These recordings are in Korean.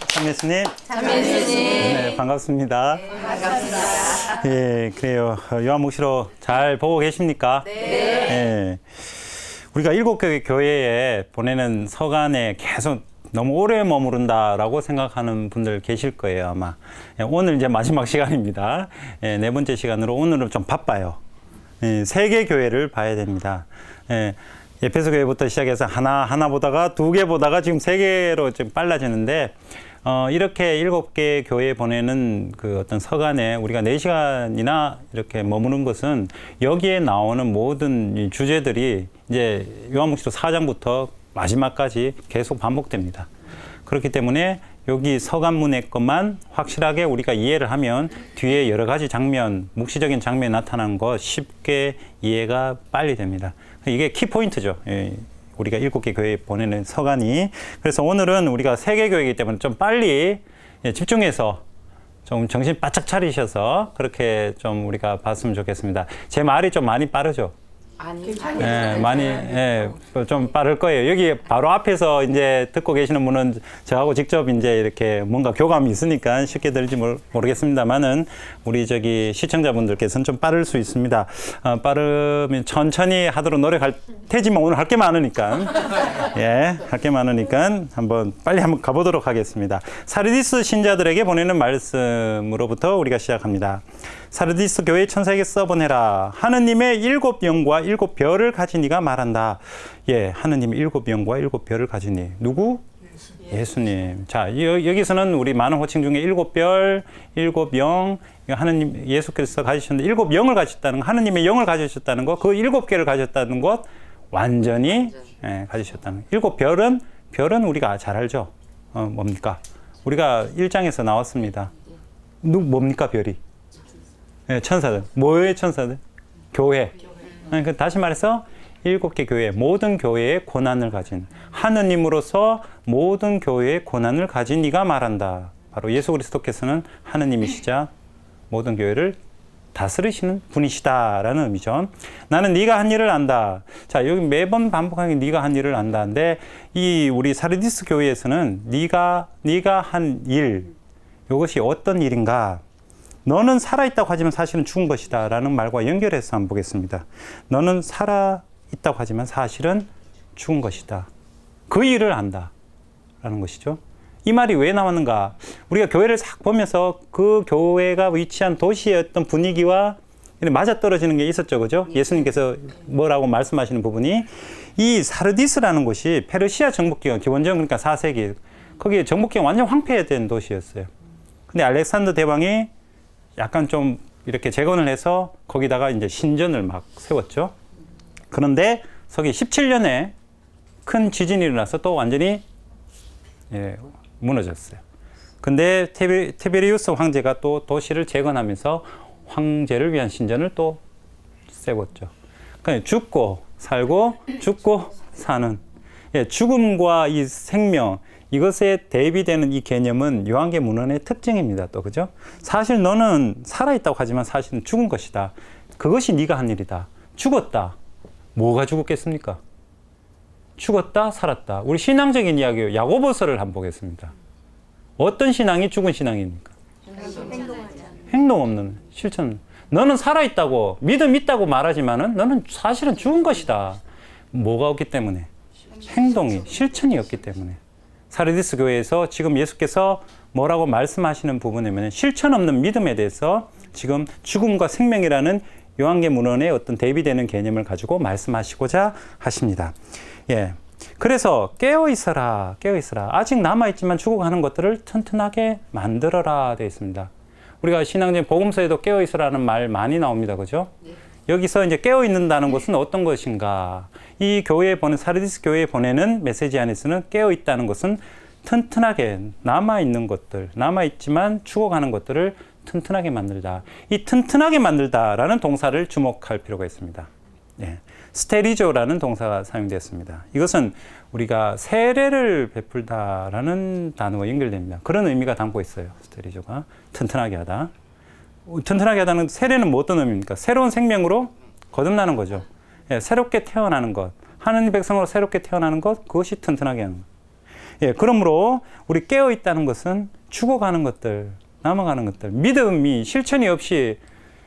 참예수님. 참예수님. 네, 반갑습니다. 네, 반갑습니다. 예, 그래요. 요한목시로 잘 보고 계십니까? 네. 예. 우리가 교회에 보내는 서간에 계속 너무 오래 머무른다라고 생각하는 분들 계실 거예요, 아마. 예, 오늘 이제 마지막 시간입니다. 예, 네 번째 시간으로 오늘은 좀 바빠요. 예, 세 개 교회를 봐야 됩니다. 예, 에페소 교회부터 시작해서 하나 보다가 두 개 보다가 지금 세 개로 좀 빨라지는데, 이렇게 7개 교회에 보내는 그 어떤 서간에 우리가 4시간이나 이렇게 머무는 것은 여기에 나오는 모든 이 주제들이 이제 요한복음서 4장부터 마지막까지 계속 반복됩니다. 그렇기 때문에 여기 서간문의 것만 확실하게 우리가 이해를 하면 뒤에 여러 가지 장면, 묵시적인 장면이 나타나는 거 쉽게 이해가 빨리 됩니다. 이게 키포인트죠. 우리가 7개 교회에 보내는 서간이. 그래서 오늘은 우리가 3개 교회이기 때문에 좀 빨리 집중해서 좀 정신 바짝 차리셔서 그렇게 좀 우리가 봤으면 좋겠습니다. 제 말이 좀 많이 빠르죠? 아니, 좀 빠를 거예요. 여기 바로 앞에서 이제 듣고 계시는 분은 저하고 직접 이제 이렇게 뭔가 교감이 있으니까 쉽게 들지 모르겠습니다만은 우리 저기 시청자분들께서는 좀 빠를 수 있습니다. 빠르면 천천히 하도록 노력할 테지만 오늘 할 게 많으니까. 예, 할 게 많으니까 빨리 한번 가보도록 하겠습니다. 사르디스 신자들에게 보내는 말씀으로부터 우리가 시작합니다. 사르디스 교회 천사에게 써보내라. 하느님의 7영과 7별을 가진 이가 말한다. 예, 하느님의 7영과 7별을 가진 이. 누구? 예수님. 자, 여기서는 우리 많은 호칭 중에 7별, 7영, 하느님, 예수께서 가지셨는데 7영을 가졌다는 거, 하느님의 영을 가지셨다는 거, 그 7개를 가졌다는 것, 완전히 가지셨다는 거. 7별은 우리가 잘 알죠? 뭡니까? 우리가 1장에서 나왔습니다. 뭡니까, 별이? 네, 천사들. 뭐의 천사들? 교회. 그러니까 다시 말해서 7개 교회, 모든 교회의 고난을 가진, 하느님으로서 모든 교회의 고난을 가진 이가 말한다. 바로 예수 그리스도께서는 하느님이시자 모든 교회를 다스리시는 분이시다라는 의미죠. 나는 네가 한 일을 안다. 자, 여기 매번 반복하는 게 네가 한 일을 안다인데, 이 우리 사르디스 교회에서는 네가 한 일, 이것이 어떤 일인가? 너는 살아있다고 하지만 사실은 죽은 것이다 라는 말과 연결해서 한번 보겠습니다. 너는 살아있다고 하지만 사실은 죽은 것이다. 그 일을 안다 라는 것이죠. 이 말이 왜 나왔는가? 우리가 교회를 싹 보면서 그 교회가 위치한 도시의 어떤 분위기와 맞아떨어지는 게 있었죠. 그죠? 예수님께서 뭐라고 말씀하시는 부분이, 이 사르디스라는 곳이 페르시아 정복기간, 기원전 그러니까 4세기, 거기에 정복기간 완전 황폐된 도시였어요. 근데 알렉산더 대왕이 약간 좀 이렇게 재건을 해서 거기다가 이제 신전을 막 세웠죠. 그런데 서기 17년에 큰 지진이 일어나서 또 완전히 무너졌어요. 근데 티베리우스 황제가 또 도시를 재건하면서 황제를 위한 신전을 또 세웠죠. 그러니까 죽고 살고 죽고 사는, 죽음과 이 생명, 이것에 대비되는 이 개념은 요한계 문헌의 특징입니다. 또 그죠? 사실 너는 살아있다고 하지만 사실은 죽은 것이다. 그것이 네가 한 일이다. 죽었다. 뭐가 죽었겠습니까? 죽었다, 살았다. 우리 신앙적인 이야기요. 야고보서를 한번 보겠습니다. 어떤 신앙이 죽은 신앙입니까? 행동 없는 실천. 너는 살아있다고, 믿음 있다고 말하지만은 너는 사실은 죽은 것이다. 뭐가 없기 때문에? 행동이, 실천이 없기 때문에. 사르디스 교회에서 지금 예수께서 뭐라고 말씀하시는 부분이면 실천 없는 믿음에 대해서 지금 죽음과 생명이라는 요한계 문헌의 어떤 대비되는 개념을 가지고 말씀하시고자 하십니다. 예. 그래서 깨어 있어라. 아직 남아있지만 죽어가는 것들을 튼튼하게 만들어라 되어 있습니다. 우리가 신앙적인 복음서에도 깨어 있어라는 말 많이 나옵니다. 그죠? 여기서 이제 깨어 있는다는 것은 어떤 것인가? 이 교회에 사르디스 교회에 보내는 메시지 안에서는 깨어 있다는 것은 튼튼하게 남아있는 것들, 남아있지만 죽어가는 것들을 튼튼하게 만들다. 이 튼튼하게 만들다라는 동사를 주목할 필요가 있습니다. 예. 스테리조라는 동사가 사용되었습니다. 이것은 우리가 세례를 베풀다라는 단어와 연결됩니다. 그런 의미가 담고 있어요. 스테리조가 튼튼하게 하다. 튼튼하게 하다는 세례는 뭐 어떤 의미입니까? 새로운 생명으로 거듭나는 거죠. 예, 새롭게 태어나는 것. 하느님 백성으로 새롭게 태어나는 것, 그것이 튼튼하게 하는 것. 예, 그러므로 우리 깨어 있다는 것은 죽어가는 것들, 남아가는 것들, 믿음이 실천이 없이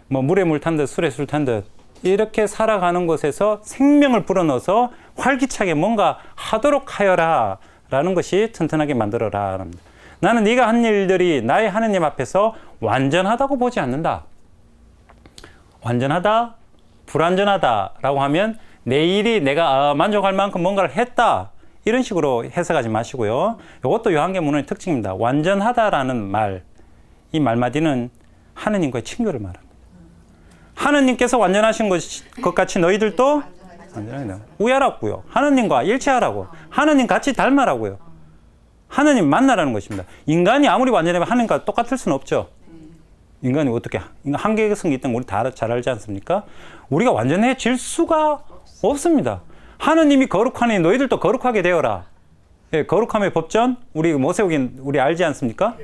뭐 물에 물 탄 듯 술에 술 탄 듯 이렇게 살아가는 것에서 생명을 불어넣어서 활기차게 뭔가 하도록 하여라 라는 것이 튼튼하게 만들어라. 나는 네가 한 일들이 나의 하느님 앞에서 완전하다고 보지 않는다. 완전하다, 불완전하다라고 하면 내 일이 내가 만족할 만큼 뭔가를 했다. 이런 식으로 해석하지 마시고요. 이것도 요한계문의 특징입니다. 완전하다라는 말, 이 말마디는 하느님과의 친교를 말합니다. 하느님께서 완전하신 것 같이 너희들도 완전하게 우애하라고요. 하느님과 일치하라고. 하느님 같이 닮아라고요. 하느님 만나라는 것입니다. 인간이 아무리 완전하면 하느님과 똑같을 수는 없죠. 인간이 어떻게 한계성이 있다는 거 우리 다 잘 알지 않습니까? 우리가 완전해질 수가 없습니다. 하느님이 거룩하니 너희들도 거룩하게 되어라. 예, 거룩함의 법전 우리 모세오긴 우리 알지 않습니까?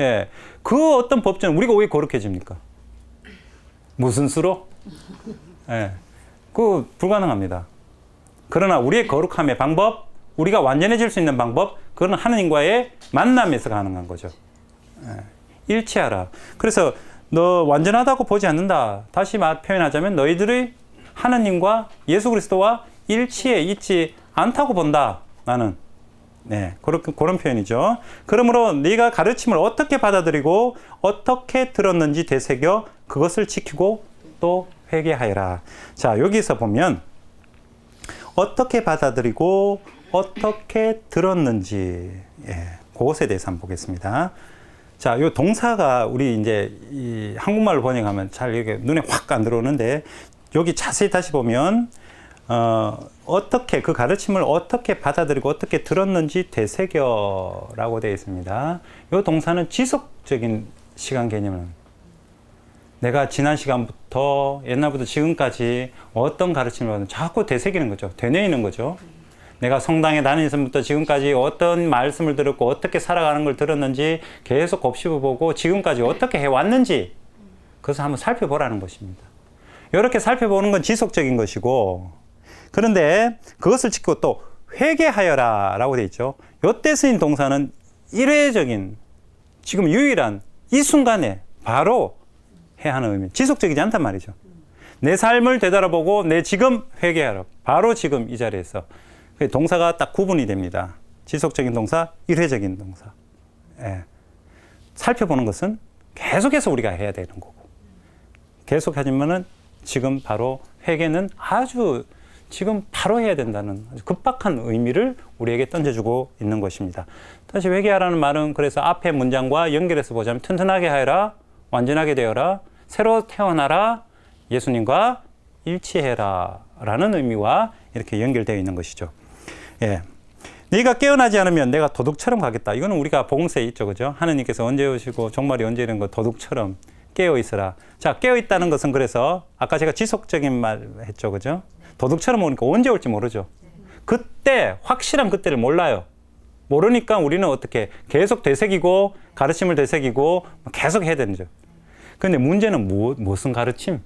예, 그 어떤 법전 우리가 왜 거룩해집니까? 무슨 수로? 예, 그 불가능합니다. 그러나 우리의 거룩함의 방법, 우리가 완전해질 수 있는 방법, 그건 하느님과의 만남에서 가능한 거죠. 예, 일치하라. 그래서 너 완전하다고 보지 않는다. 다시 표현하자면 너희들이 하느님과 예수 그리스도와 일치해 있지 않다고 본다. 나는. 네, 그런 표현이죠. 그러므로 네가 가르침을 어떻게 받아들이고 어떻게 들었는지 되새겨 그것을 지키고 또 회개하여라. 자, 여기서 보면 어떻게 받아들이고 어떻게 들었는지, 예, 그것에 대해서 한번 보겠습니다. 자, 요 동사가 우리 이제 이 한국말로 번역하면 잘 이렇게 눈에 확 안 들어오는데 여기 자세히 다시 보면 어떻게 그 가르침을 어떻게 받아들이고 어떻게 들었는지 되새겨라고 되어 있습니다. 이 동사는 지속적인 시간 개념을 내가 지난 시간부터 옛날부터 지금까지 어떤 가르침을 받는 자꾸 되새기는 거죠. 되뇌이는 거죠. 내가 성당에 다니는 전부터 지금까지 어떤 말씀을 들었고 어떻게 살아가는 걸 들었는지 계속 곱씹어보고 지금까지 어떻게 해왔는지 그것을 한번 살펴보라는 것입니다. 이렇게 살펴보는 건 지속적인 것이고 그런데 그것을 지키고 또 회개하여라 라고 되어 있죠. 이때 쓰인 동사는 일회적인 지금 유일한 이 순간에 바로 해야 하는 의미, 지속적이지 않단 말이죠. 내 삶을 되돌아보고 내 지금 회개하라. 바로 지금 이 자리에서 동사가 딱 구분이 됩니다. 지속적인 동사, 일회적인 동사. 예. 살펴보는 것은 계속해서 우리가 해야 되는 거고 계속하지만은 지금 바로 회개는 아주 지금 바로 해야 된다는 아주 급박한 의미를 우리에게 던져주고 있는 것입니다. 다시 회개하라는 말은 그래서 앞에 문장과 연결해서 보자면 튼튼하게 하여라, 완전하게 되어라, 새로 태어나라, 예수님과 일치해라 라는 의미와 이렇게 연결되어 있는 것이죠. 예. 네가 깨어나지 않으면 내가 도둑처럼 가겠다. 이거는 우리가 복음서에 있죠. 그죠? 하느님께서 언제 오시고 종말이 언제 이런 거 도둑처럼 깨어 있어라. 자, 깨어 있다는 것은 그래서 아까 제가 지속적인 말 했죠. 그죠? 도둑처럼 오니까 언제 올지 모르죠. 그때 확실한 그때를 몰라요. 모르니까 우리는 어떻게 계속 되새기고 가르침을 되새기고 계속 해야 되는 거죠. 그런데 문제는 무슨 가르침?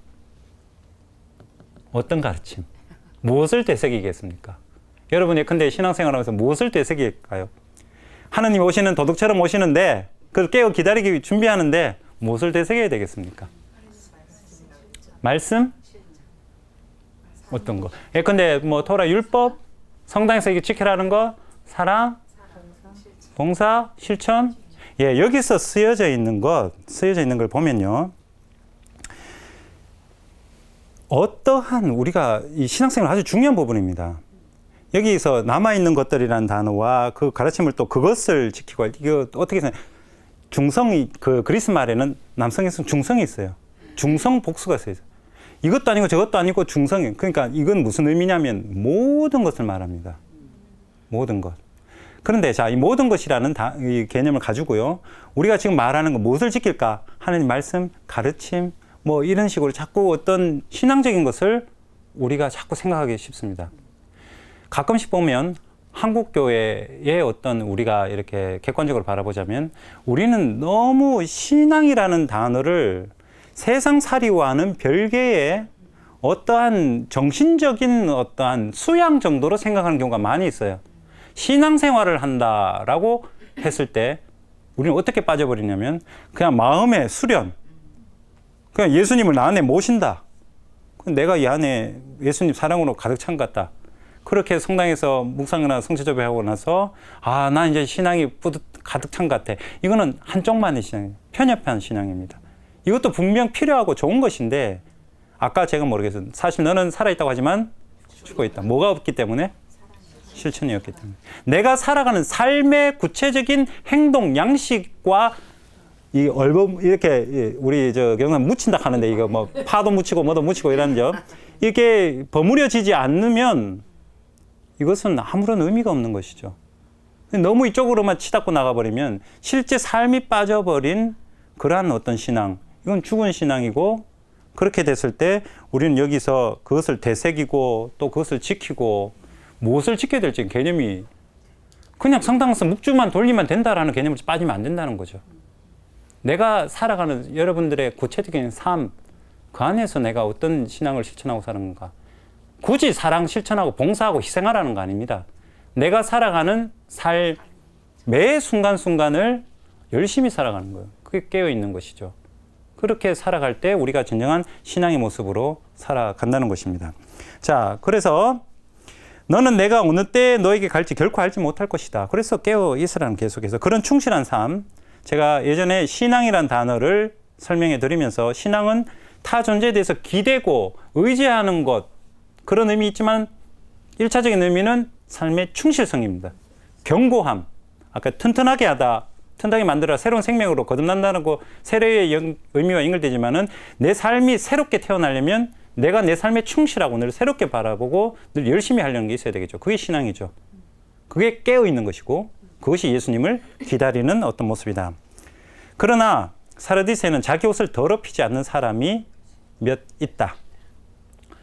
어떤 가르침? 무엇을 되새기겠습니까? 여러분이 근데 신앙생활하면서 무엇을 되새길까요? 하느님 오시는 도둑처럼 오시는데 그걸 깨어 기다리기 준비하는데 무엇을 되새겨야 되겠습니까? 말씀? 어떤 거? 예컨대 뭐 토라 율법, 성당에서 이게 지키라는 거, 사랑, 봉사, 실천. 예, 여기서 쓰여져 있는 걸 보면요. 어떠한 우리가 이 신앙생활 아주 중요한 부분입니다. 여기서 남아있는 것들이라는 단어와 그 가르침을 또 그것을 지키고, 이거 어떻게 생각해요? 중성이, 그 그리스 말에는 남성에서는 중성이 있어요. 중성 복수가 있어요. 이것도 아니고 저것도 아니고 중성이. 그러니까 이건 무슨 의미냐면 모든 것을 말합니다. 모든 것. 그런데 자, 이 모든 것이라는 이 개념을 가지고요. 우리가 지금 말하는 거 무엇을 지킬까? 하나님 말씀, 가르침, 뭐 이런 식으로 자꾸 어떤 신앙적인 것을 우리가 자꾸 생각하기 쉽습니다. 가끔씩 보면 한국 교회의 어떤 우리가 이렇게 객관적으로 바라보자면 우리는 너무 신앙이라는 단어를 세상살이와는 별개의 어떠한 정신적인 어떠한 수양 정도로 생각하는 경우가 많이 있어요. 신앙생활을 한다라고 했을 때 우리는 어떻게 빠져버리냐면 그냥 마음의 수련, 그냥 예수님을 나 안에 모신다. 내가 이 안에 예수님 사랑으로 가득 찬 것 같다. 그렇게 성당에서 묵상이나 성취조배하고 나서 난 이제 신앙이 가득 찬 것 같아. 이거는 한쪽만의 신앙이에요. 편협한 신앙입니다. 이것도 분명 필요하고 좋은 것인데 아까 제가 모르겠어요. 사실 너는 살아있다고 하지만 죽어 있다. 뭐가 없기 때문에? 실천이 없기 때문에. 내가 살아가는 삶의 구체적인 행동, 양식과 이 얼범 이렇게 우리 경상 묻힌다 하는데 이거 뭐 파도 묻히고 뭐도 묻히고 이런 점 이게 버무려지지 않으면 이것은 아무런 의미가 없는 것이죠. 너무 이쪽으로만 치닫고 나가버리면 실제 삶이 빠져버린 그러한 어떤 신앙, 이건 죽은 신앙이고 그렇게 됐을 때 우리는 여기서 그것을 되새기고 또 그것을 지키고 무엇을 지켜야 될지 개념이 그냥 성당에서 묵주만 돌리면 된다라는 개념을 빠지면 안 된다는 거죠. 내가 살아가는 여러분들의 구체적인 삶, 그 안에서 내가 어떤 신앙을 실천하고 사는 건가. 굳이 사랑 실천하고 봉사하고 희생하라는 거 아닙니다. 내가 살아가는 매 순간순간을 열심히 살아가는 거예요. 그게 깨어있는 것이죠. 그렇게 살아갈 때 우리가 진정한 신앙의 모습으로 살아간다는 것입니다. 자, 그래서 너는 내가 어느 때 너에게 갈지 결코 알지 못할 것이다. 그래서 깨어 있으라는 계속해서 그런 충실한 삶. 제가 예전에 신앙이란 단어를 설명해 드리면서 신앙은 타 존재에 대해서 기대고 의지하는 것, 그런 의미 있지만 1차적인 의미는 삶의 충실성입니다. 견고함. 아까 튼튼하게 하다, 튼튼하게 만들어 새로운 생명으로 거듭난다는 거 세례의 의미와 연결되지만은 내 삶이 새롭게 태어나려면 내가 내 삶에 충실하고 늘 새롭게 바라보고 늘 열심히 하려는 게 있어야 되겠죠. 그게 신앙이죠. 그게 깨어있는 것이고 그것이 예수님을 기다리는 어떤 모습이다. 그러나 사르디스에는 자기 옷을 더럽히지 않는 사람이 몇 있다.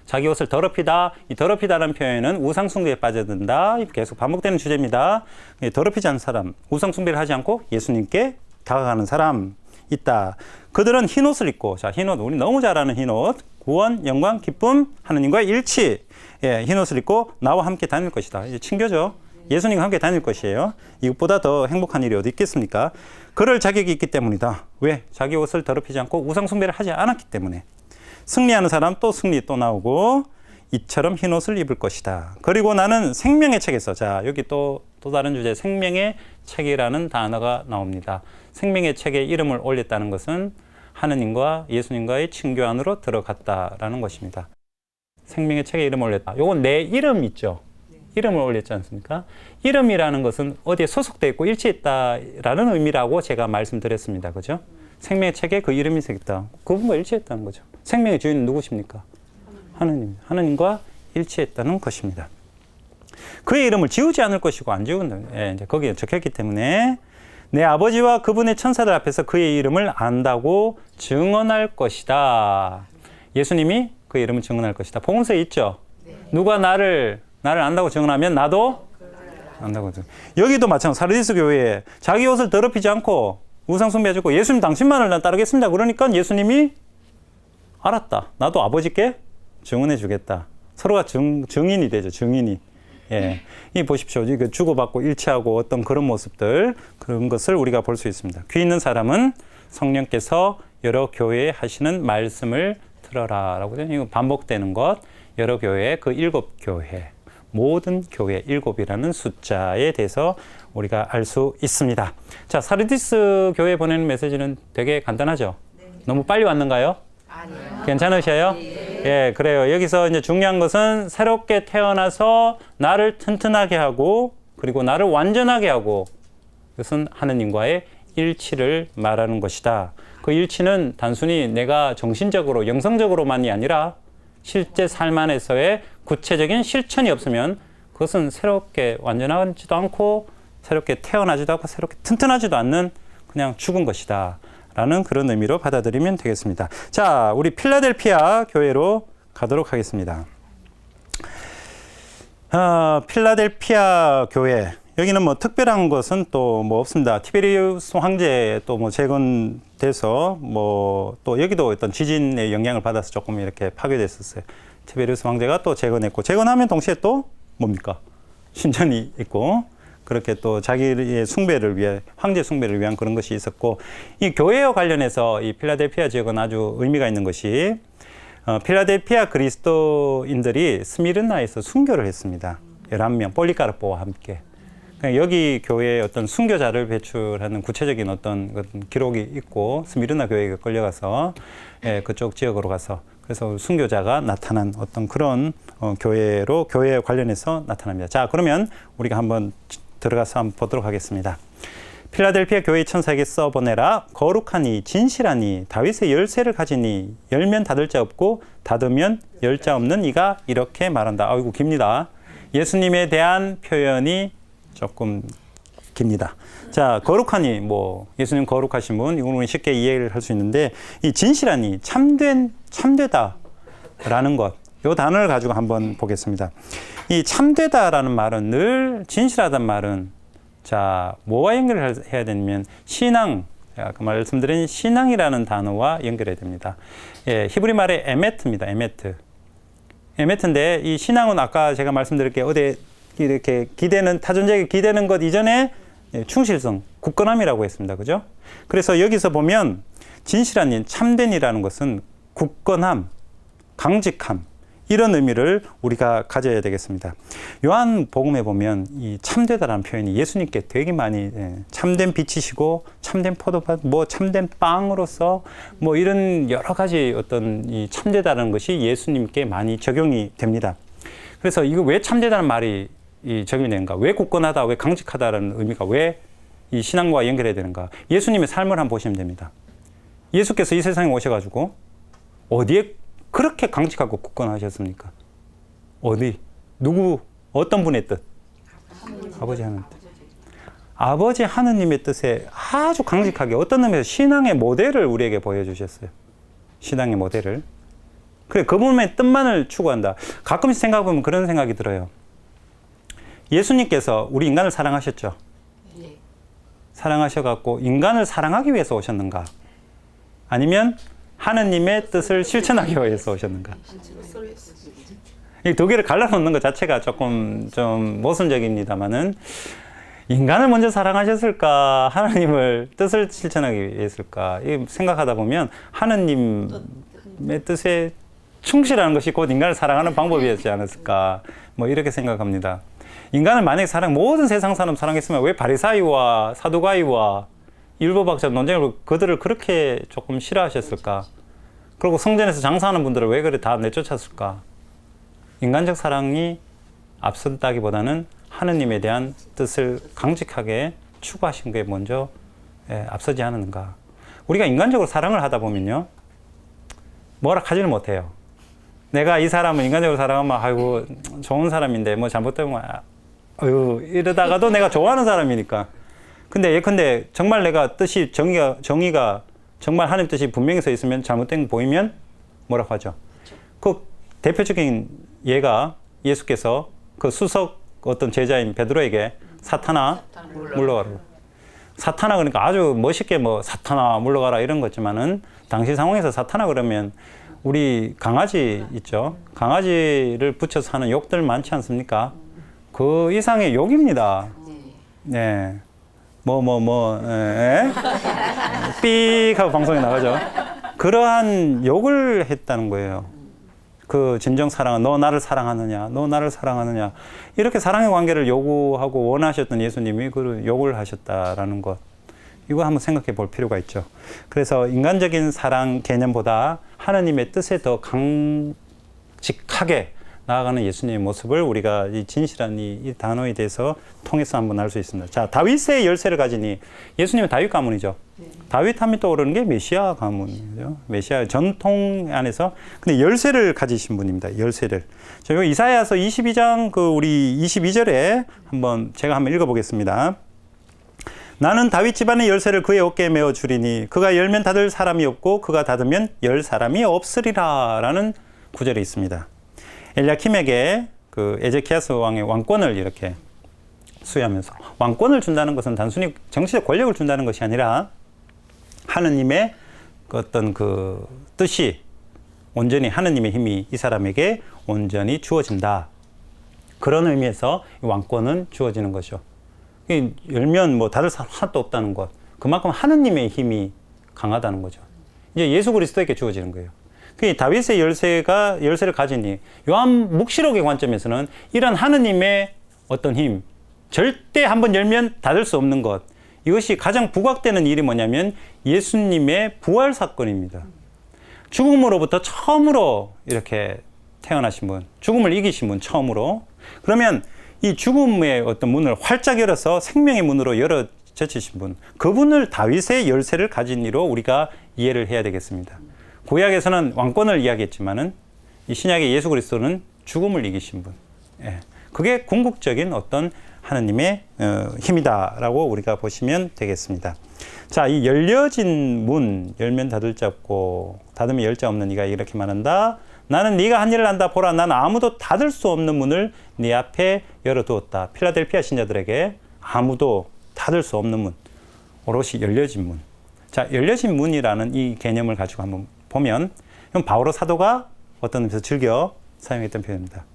자기 옷을 더럽히다. 이 더럽히다라는 표현은 우상숭배에 빠져든다. 계속 반복되는 주제입니다. 더럽히지 않는 사람, 우상숭배를 하지 않고 예수님께 다가가는 사람 있다. 그들은 흰 옷을 입고, 자, 흰 옷, 우리 너무 잘 아는 흰 옷, 구원, 영광, 기쁨, 하느님과의 일치. 예, 흰 옷을 입고 나와 함께 다닐 것이다. 이제 친교죠. 예수님과 함께 다닐 것이에요. 이것보다 더 행복한 일이 어디 있겠습니까? 그럴 자격이 있기 때문이다. 왜? 자기 옷을 더럽히지 않고 우상숭배를 하지 않았기 때문에. 승리하는 사람 또 승리 또 나오고 이처럼 흰 옷을 입을 것이다. 그리고 나는 생명의 책에서, 자, 여기 또 다른 주제, 생명의 책이라는 단어가 나옵니다. 생명의 책에 이름을 올렸다는 것은 하느님과 예수님과의 친교 안으로 들어갔다라는 것입니다. 생명의 책에 이름을 올렸다. 요건 내 이름 있죠. 이름을 올렸지 않습니까? 이름이라는 것은 어디에 소속되어 있고 일치했다라는 의미라고 제가 말씀드렸습니다. 그죠? 생명의 책에 그 이름이 새겼다. 그분과 일치했다는 거죠. 생명의 주인은 누구십니까? 하느님. 하느님과 일치했다는 것입니다. 그의 이름을 지우지 않을 것이고 안 지운다. 예, 이제 거기에 적혔기 때문에 내 아버지와 그분의 천사들 앞에서 그의 이름을 안다고 증언할 것이다. 예수님이 그의 이름을 증언할 것이다. 복음서에 있죠. 누가 나를 안다고 증언하면 나도 안다고. 여기도 마찬가지로 사르디스 교회에 자기 옷을 더럽히지 않고 우상 숭배하지 않고 예수님 당신만을 난 따르겠습니다. 그러니까 예수님이 알았다. 나도 아버지께 증언해 주겠다. 서로가 증인이 되죠. 증인이. 예. 이 보십시오. 이거 주고받고 일치하고 어떤 그런 모습들, 그런 것을 우리가 볼 수 있습니다. 귀 있는 사람은 성령께서 여러 교회에 하시는 말씀을 들어라. 라고 이거 반복되는 것. 여러 교회, 그 7교회. 모든 교회 7이라는 숫자에 대해서 우리가 알 수 있습니다. 자, 사르디스 교회에 보내는 메시지는 되게 간단하죠? 너무 빨리 왔는가요? 아니요. 괜찮으셔요? 예, 그래요. 여기서 이제 중요한 것은 새롭게 태어나서 나를 튼튼하게 하고 그리고 나를 완전하게 하고 그것은 하느님과의 일치를 말하는 것이다. 그 일치는 단순히 내가 정신적으로, 영성적으로만이 아니라 실제 삶 안에서의 구체적인 실천이 없으면 그것은 새롭게 완전하지도 않고 새롭게 태어나지도 않고 새롭게 튼튼하지도 않는 그냥 죽은 것이다. 라는 그런 의미로 받아들이면 되겠습니다. 자, 우리 필라델피아 교회로 가도록 하겠습니다. 필라델피아 교회. 여기는 뭐 특별한 것은 또 뭐 없습니다. 티베리우스 황제 또 뭐 재건돼서 뭐 또 여기도 어떤 지진의 영향을 받아서 조금 이렇게 파괴됐었어요. 티베리우스 황제가 또 재건했고 재건하면 동시에 또 뭡니까? 신전이 있고 그렇게 또 자기의 숭배를 위해 황제 숭배를 위한 그런 것이 있었고 이 교회와 관련해서 이 필라델피아 지역은 아주 의미가 있는 것이 필라델피아 그리스도인들이 스미르나에서 순교를 했습니다. 11명 폴리카르포와 함께. 그러니까 여기 교회에 어떤 순교자를 배출하는 구체적인 어떤 기록이 있고 스미르나 교회에 끌려가서 그쪽 지역으로 가서 그래서 순교자가 나타난 어떤 그런 교회에 관련해서 나타납니다. 자, 그러면 우리가 한번 들어가서 한번 보도록 하겠습니다. 필라델피아 교회 천사에게 써보내라. 거룩하니 진실하니 다윗의 열쇠를 가지니 열면 닫을 자 없고 닫으면 열 자 없는 이가 이렇게 말한다. 아이고 깁니다. 예수님에 대한 표현이 조금 깁니다. 자, 거룩하니 뭐 예수님 거룩하신 분 이거는 쉽게 이해를 할 수 있는데 이 진실하니 참되다라는 것, 이 단어를 가지고 한번 보겠습니다. 이 참되다라는 말은 늘 진실하다는 말은 자 뭐와 연결을 해야 되냐면 신앙, 아까 말씀드린 신앙이라는 단어와 연결해야 됩니다. 예, 히브리 말의 에메트입니다. 에메트인데 이 신앙은 아까 제가 말씀드릴게요. 어디 이렇게 기대는 타존자에게 기대는 것 이전에 충실성, 굳건함이라고 했습니다. 그죠? 그래서 여기서 보면 진실한 인, 참된이라는 것은 굳건함, 강직함 이런 의미를 우리가 가져야 되겠습니다. 요한복음에 보면 이 참되다라는 표현이 예수님께 되게 많이 참된 빛이시고 참된 포도밭, 뭐 참된 빵으로서 뭐 이런 여러 가지 어떤 이 참되다라는 것이 예수님께 많이 적용이 됩니다. 그래서 이거 왜 참되다는 말이 적용이 되는가? 왜 굳건하다, 왜 강직하다라는 의미가 왜 이 신앙과 연결해야 되는가? 예수님의 삶을 한번 보시면 됩니다. 예수께서 이 세상에 오셔가지고 어디에 그렇게 강직하고 굳건하셨습니까? 어디? 누구? 어떤 분의 뜻? 아버지 하나님 뜻. 아버지 하느님의 뜻에 아주 강직하게 어떤 의미에서 신앙의 모델을 우리에게 보여주셨어요. 신앙의 모델을. 그래, 그분의 뜻만을 추구한다. 가끔씩 생각해보면 그런 생각이 들어요. 예수님께서 우리 인간을 사랑하셨죠? 네. 사랑하셔갖고 인간을 사랑하기 위해서 오셨는가? 아니면 하느님의 뜻을 실천하기 위해서 오셨는가? 이 두 개를 갈라놓는 것 자체가 조금 좀 모순적입니다만은 인간을 먼저 사랑하셨을까? 하나님을 뜻을 실천하기 위해서일까? 이 생각하다 보면 하느님의 뜻에 충실하는 것이 곧 인간을 사랑하는 방법이었지 않았을까? 뭐 이렇게 생각합니다. 인간을 만약에 모든 세상 사람 사랑했으면 왜 바리사이와 사두가이와 율법학자 논쟁을 그들을 그렇게 조금 싫어하셨을까? 그리고 성전에서 장사하는 분들을 왜 그래 다 내쫓았을까? 인간적 사랑이 앞선다기보다는 하느님에 대한 뜻을 강직하게 추구하신 게 먼저 앞서지 않았는가? 우리가 인간적으로 사랑을 하다 보면요, 뭐라 하지를 못해요. 내가 이 사람을 인간적으로 사랑하면 아이고 좋은 사람인데 뭐 잘못되면 아유 이러다가도 내가 좋아하는 사람이니까. 근데 예컨대 정말 내가 뜻이 정의가 정말 하나님 뜻이 분명히 서 있으면 잘못된 거 보이면 뭐라고 하죠? 그 대표적인 예가 예수께서 그 수석 어떤 제자인 베드로에게 사탄아 물러가라. 사탄아 그러니까 아주 멋있게 뭐 사탄아 물러가라 이런 거지만은 당시 상황에서 사탄아 그러면 우리 강아지 있죠? 강아지를 붙여서 하는 욕들 많지 않습니까? 그 이상의 욕입니다. 네. 삑 하고 방송에 나가죠. 그러한 욕을 했다는 거예요. 그 진정 사랑은 너 나를 사랑하느냐, 너 나를 사랑하느냐. 이렇게 사랑의 관계를 요구하고 원하셨던 예수님이 그 욕을 하셨다라는 것. 이거 한번 생각해 볼 필요가 있죠. 그래서 인간적인 사랑 개념보다 하나님의 뜻에 더 강직하게 나아가는 예수님의 모습을 우리가 이 진실한 이 단어에 대해서 통해서 한번 알 수 있습니다. 자, 다윗의 열쇠를 가지니 예수님은 다윗 가문이죠. 네. 다윗 하면 떠오르는 게 메시아 가문이죠. 메시아 전통 안에서 근데 열쇠를 가지신 분입니다. 열쇠를. 자, 요 이사야서 22장 우리 22절에 제가 한번 읽어보겠습니다. 나는 다윗 집안의 열쇠를 그의 어깨에 메어 주리니 그가 열면 닫을 사람이 없고 그가 닫으면 열 사람이 없으리라라는 구절이 있습니다. 엘리야킴에게 에제키야스 왕의 왕권을 이렇게 수여하면서 왕권을 준다는 것은 단순히 정치적 권력을 준다는 것이 아니라 하느님의 어떤 그 뜻이 온전히 하느님의 힘이 이 사람에게 온전히 주어진다. 그런 의미에서 왕권은 주어지는 것이죠. 열면 뭐 닫을 수 하나도 없다는 것. 그만큼 하느님의 힘이 강하다는 거죠. 이제 예수 그리스도에게 주어지는 거예요. 그 다윗의 열쇠를 가지니 요한 묵시록의 관점에서는 이런 하느님의 어떤 힘, 절대 한번 열면 닫을 수 없는 것. 이것이 가장 부각되는 일이 뭐냐면 예수님의 부활 사건입니다. 죽음으로부터 처음으로 이렇게 태어나신 분, 죽음을 이기신 분 처음으로. 그러면 이 죽음의 어떤 문을 활짝 열어서 생명의 문으로 열어 제치신 분, 그분을 다윗의 열쇠를 가진 이로 우리가 이해를 해야 되겠습니다. 구약에서는 왕권을 이야기했지만은 이 신약의 예수 그리스도는 죽음을 이기신 분. 예. 그게 궁극적인 어떤 하느님의 힘이다라고 우리가 보시면 되겠습니다. 자, 이 열려진 문, 열면 닫을 자 없고 닫으면 열 자 없는 이가 이렇게 말한다. 나는 네가 한 일을 안다. 보라, 나는 아무도 닫을 수 없는 문을 네 앞에 열어두었다. 필라델피아 신자들에게 아무도 닫을 수 없는 문, 오롯이 열려진 문. 자, 열려진 문이라는 이 개념을 가지고 한번 보면 바오로 사도가 어떤 의미에서 즐겨 사용했던 표현입니다.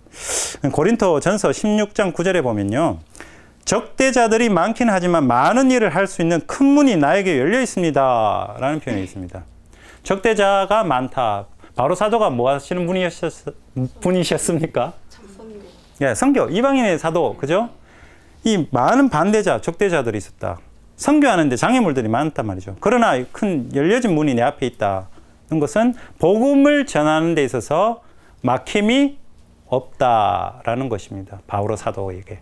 고린토 전서 16장 9절에 보면요. 적대자들이 많긴 하지만 많은 일을 할 수 있는 큰 문이 나에게 열려 있습니다. 라는 표현이 있습니다. 적대자가 많다. 바로 사도가 뭐 하시는 분이셨습니까? 예, 선교, 이방인의 사도, 그죠? 이 많은 반대자, 적대자들이 있었다. 선교하는데 장애물들이 많단 말이죠. 그러나 큰 열려진 문이 내 앞에 있다는 것은 복음을 전하는 데 있어서 막힘이 없다라는 것입니다. 바오로 사도에게.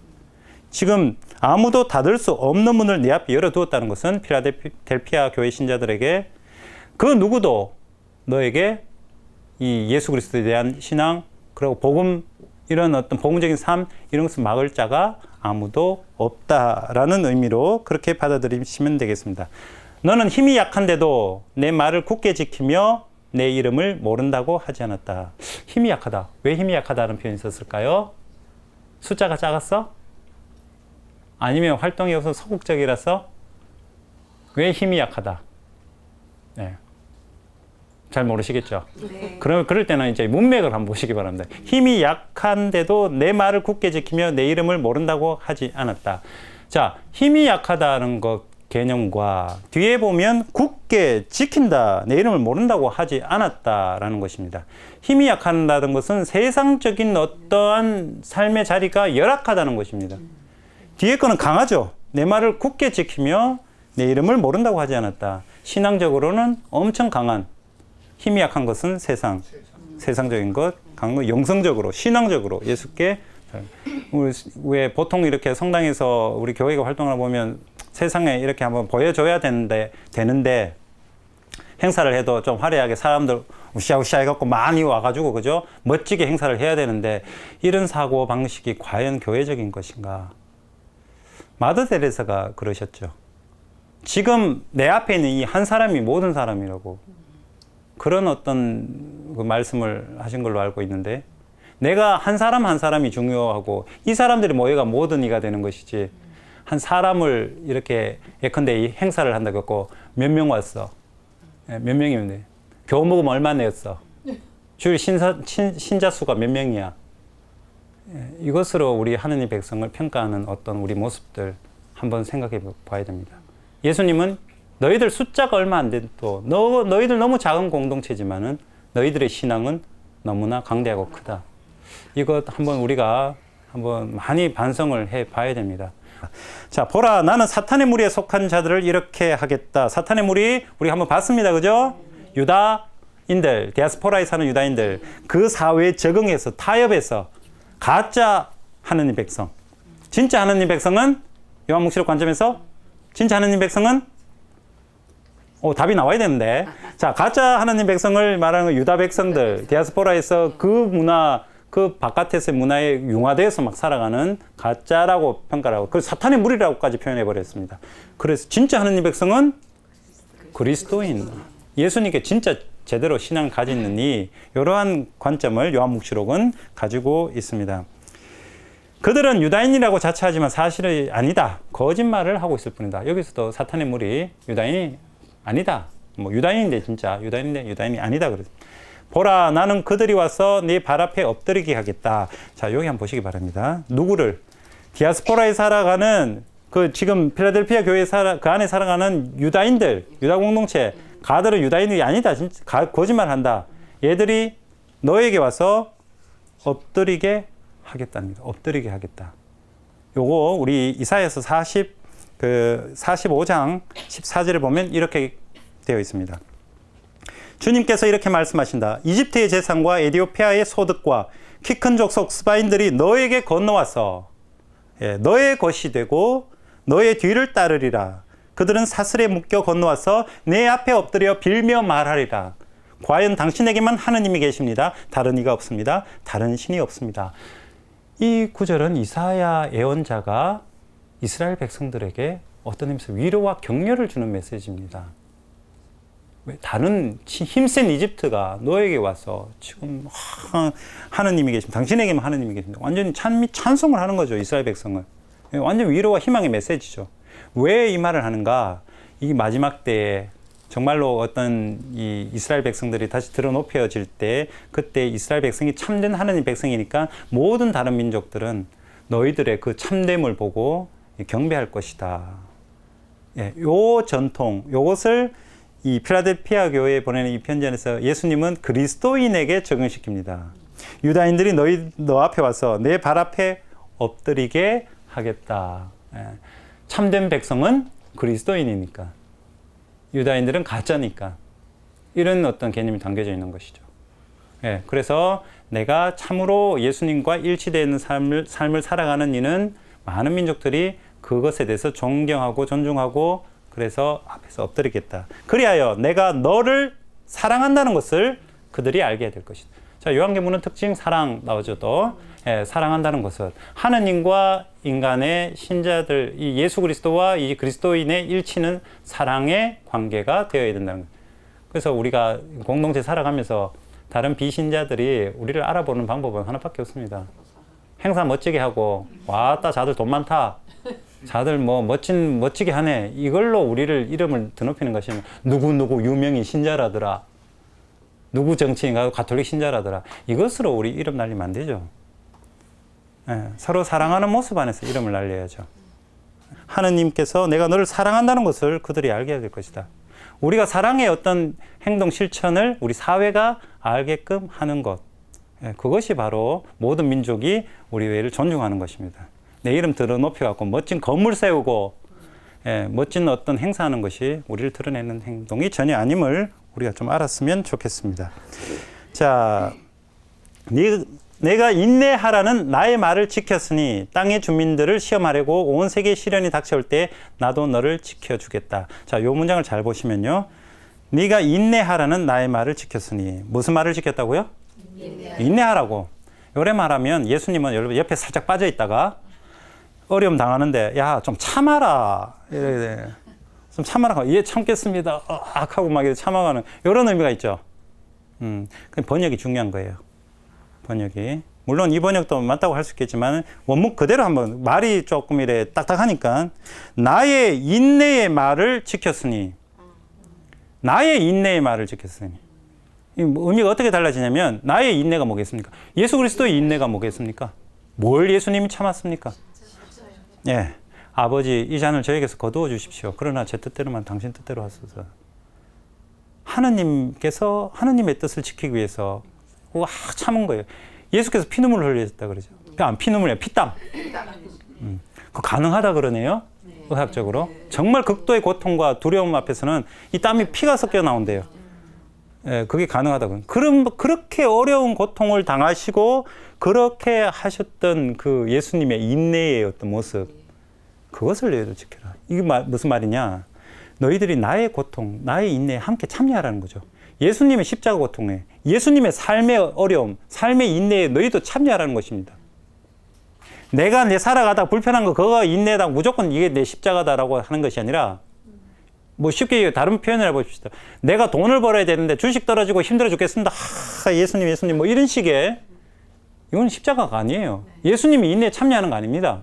지금 아무도 닫을 수 없는 문을 내 앞에 열어두었다는 것은 필라델피아 교회 신자들에게 그 누구도 너에게 이 예수 그리스도에 대한 신앙, 그리고 복음, 이런 어떤 복음적인 삶, 이런 것을 막을 자가 아무도 없다라는 의미로 그렇게 받아들이시면 되겠습니다. 너는 힘이 약한데도 내 말을 굳게 지키며 내 이름을 모른다고 하지 않았다. 힘이 약하다. 왜 힘이 약하다는 표현이 있었을까요? 숫자가 작았어? 아니면 활동이 없어서 소극적이라서? 왜 힘이 약하다? 네. 잘 모르시겠죠? 네. 그럴 때는 이제 문맥을 한번 보시기 바랍니다. 힘이 약한데도 내 말을 굳게 지키며 내 이름을 모른다고 하지 않았다. 자, 힘이 약하다는 것 개념과 뒤에 보면 굳게 지킨다, 내 이름을 모른다고 하지 않았다라는 것입니다. 힘이 약하다는 것은 세상적인 어떠한 삶의 자리가 열악하다는 것입니다. 뒤에 거는 강하죠. 내 말을 굳게 지키며 내 이름을 모른다고 하지 않았다. 신앙적으로는 엄청 강한, 힘이 약한 것은 세상적인 것, 강한 것, 영성적으로, 신앙적으로 예수께. 왜 보통 이렇게 성당에서 우리 교회가 활동을 보면 세상에 이렇게 한번 보여줘야 되는데 행사를 해도 좀 화려하게 사람들 우시아우시아 해갖고 많이 와가지고, 그죠? 멋지게 행사를 해야 되는데 이런 사고 방식이 과연 교회적인 것인가? 마더 데레사가 그러셨죠. 지금 내 앞에 있는 이 한 사람이 모든 사람이라고, 그런 어떤 그 말씀을 하신 걸로 알고 있는데, 내가 한 사람 한 사람이 중요하고 이 사람들이 모여가 모든 이가 되는 것이지, 한 사람을 이렇게 예컨대 이 행사를 한다고 했고 몇 명 왔어? 몇 명이면 교무금 얼마 냈어? 주일 신자 수가 몇 명이야? 이것으로 우리 하느님 백성을 평가하는 어떤 우리 모습들 한번 생각해 봐야 됩니다. 예수님은 너희들 숫자가 얼마 안 돼도 너희들 너무 작은 공동체지만은 너희들의 신앙은 너무나 강대하고 크다. 이것 한번 우리가 한번 많이 반성을 해 봐야 됩니다. 자, 보라, 나는 사탄의 무리에 속한 자들을 이렇게 하겠다. 사탄의 무리 우리 한번 봤습니다, 그죠? 유다인들, 디아스포라에 사는 유다인들, 그 사회에 적응해서 타협해서 가짜 하느님 백성, 진짜 하느님 백성은 요한묵시록 관점에서 진짜 하느님 백성은 답이 나와야 되는데, 자, 가짜 하느님 백성을 말하는 건 유다 백성들, 디아스포라에서 그 문화, 그 바깥에서의 문화에 융화되어서 막 살아가는 가짜라고 평가를 하고, 그래서 사탄의 무리라고까지 표현해 버렸습니다. 그래서 진짜 하느님 백성은 그리스도인, 예수님께 진짜 제대로 신앙을 가지느니, 이러한 관점을 요한묵시록은 가지고 있습니다. 그들은 유다인이라고 자처하지만 사실은 아니다. 거짓말을 하고 있을 뿐이다. 여기서도 사탄의 무리, 유다인이 아니다. 뭐 유다인인데 진짜 유다인인데 유다인이 아니다. 그랬습니다. 보라, 나는 그들이 와서 네 발 앞에 엎드리게 하겠다. 자, 여기 한번 보시기 바랍니다. 누구를? 디아스포라에 살아가는 그 지금 필라델피아 교회 그 안에 살아가는 유다인들, 유다 공동체, 가들은 유다인이 아니다. 진짜 거짓말한다. 얘들이 너에게 와서 엎드리게 하겠답니다. 엎드리게 하겠다. 요거 우리 이사야서 45장 14절을 보면 이렇게 되어 있습니다. 주님께서 이렇게 말씀하신다. 이집트의 재산과 에디오피아의 소득과 키 큰 족속 스바인들이 너에게 건너와서 너의 것이 되고 너의 뒤를 따르리라. 그들은 사슬에 묶여 건너와서 내 앞에 엎드려 빌며 말하리라. 과연 당신에게만 하느님이 계십니다. 다른 이가 없습니다. 다른 신이 없습니다. 이 구절은 이사야 예언자가 이스라엘 백성들에게 어떤 의미에서 위로와 격려를 주는 메시지입니다. 다른 힘센 이집트가 너에게 와서 지금 하느님이 계십니다. 당신에게만 하느님이 계십니다. 완전히 찬송을 하는 거죠. 이스라엘 백성은. 완전 위로와 희망의 메시지죠. 왜 이 말을 하는가? 이 마지막 때에 정말로 어떤 이 이스라엘 백성들이 다시 드러높여질 때 그때 이스라엘 백성이 참된 하느님 백성이니까 모든 다른 민족들은 너희들의 그 참됨을 보고 경배할 것이다. 요 전통, 요것을 이 필라델피아 교회에 보내는 이 편지 안에서 예수님은 그리스도인에게 적용시킵니다. 유다인들이 너 앞에 와서 내 발 앞에 엎드리게 하겠다. 참된 백성은 그리스도인이니까. 유다인들은 가짜니까. 이런 어떤 개념이 담겨져 있는 것이죠. 그래서 내가 참으로 예수님과 일치되어 있는 삶을 살아가는 이는 많은 민족들이 그것에 대해서 존경하고 존중하고 그래서 앞에서 엎드리겠다. 그리하여 내가 너를 사랑한다는 것을 그들이 알게 될 것이다. 자, 요한계시록은 특징 사랑 나오죠. 또 사랑한다는 것을 하느님과 인간의 신자들, 이 예수 그리스도와 이 그리스도인의 일치는 사랑의 관계가 되어야 된다는 거예요. 그래서 우리가 공동체 살아가면서 다른 비신자들이 우리를 알아보는 방법은 하나밖에 없습니다. 행사 멋지게 하고 왔다 자들 돈 많다. 자들 뭐 멋지게 하네. 이걸로 우리를 이름을 드높이는 것이 누구 유명인 신자라더라. 누구 정치인가 가톨릭 신자라더라. 이것으로 우리 이름 날리면 안 되죠. 서로 사랑하는 모습 안에서 이름을 날려야죠. 하느님께서 내가 너를 사랑한다는 것을 그들이 알게 될 것이다. 우리가 사랑의 어떤 행동 실천을 우리 사회가 알게끔 하는 것. 그것이 바로 모든 민족이 우리 외를 존중하는 것입니다. 내 이름 드러높여갖고 멋진 건물 세우고 멋진 어떤 행사하는 것이 우리를 드러내는 행동이 전혀 아님을 우리가 좀 알았으면 좋겠습니다. 자, 내가 인내하라는 나의 말을 지켰으니 땅의 주민들을 시험하려고 온 세계의 시련이 닥쳐올 때 나도 너를 지켜주겠다. 자, 이 문장을 잘 보시면요. 네가 인내하라는 나의 말을 지켰으니 무슨 말을 지켰다고요? 인내하라고. 요래 말하면 예수님은 여러분 옆에 살짝 빠져 있다가 어려움 당하는데 야, 좀 참아라. 이래. 좀 참아라. 예, 참겠습니다. 하고 막 이렇게 참아가는 이런 의미가 있죠. 번역이 중요한 거예요. 번역이. 물론 이 번역도 맞다고 할 수 있겠지만 원문 그대로 한번 말이 조금 이래 딱딱하니까 나의 인내의 말을 지켰으니 나의 인내의 말을 지켰으니 의미가 어떻게 달라지냐면 나의 인내가 뭐겠습니까? 예수 그리스도의 인내가 뭐겠습니까? 뭘 예수님이 참았습니까? 예, 아버지 이 잔을 저에게서 거두어 주십시오. 그러나 제 뜻대로만 당신 뜻대로 하소서. 하느님께서 하느님의 뜻을 지키기 위해서 참은 거예요. 예수께서 피눈물을 흘리셨다 그러죠. 피눈물이야, 피땀. 그 가능하다 그러네요. 의학적으로. 정말 극도의 고통과 두려움 앞에서는 이 땀이 피가 섞여 나온대요. 예, 그게 가능하다고. 그럼 그렇게 어려운 고통을 당하시고 그렇게 하셨던 그 예수님의 인내의 어떤 모습, 그것을 너희들 지켜라. 이게 무슨 말이냐? 너희들이 나의 고통, 나의 인내에 함께 참여하라는 거죠. 예수님의 십자가 고통에, 예수님의 삶의 어려움, 삶의 인내에 너희도 참여하라는 것입니다. 내가 살아가다 불편한 거 그거 인내다 무조건 이게 내 십자가다라고 하는 것이 아니라 뭐 쉽게 다른 표현을 해봅시다. 내가 돈을 벌어야 되는데 주식 떨어지고 힘들어 죽겠습니다. 예수님 뭐 이런 식의 이건 십자가가 아니에요. 예수님이 인내에 참여하는 거 아닙니다.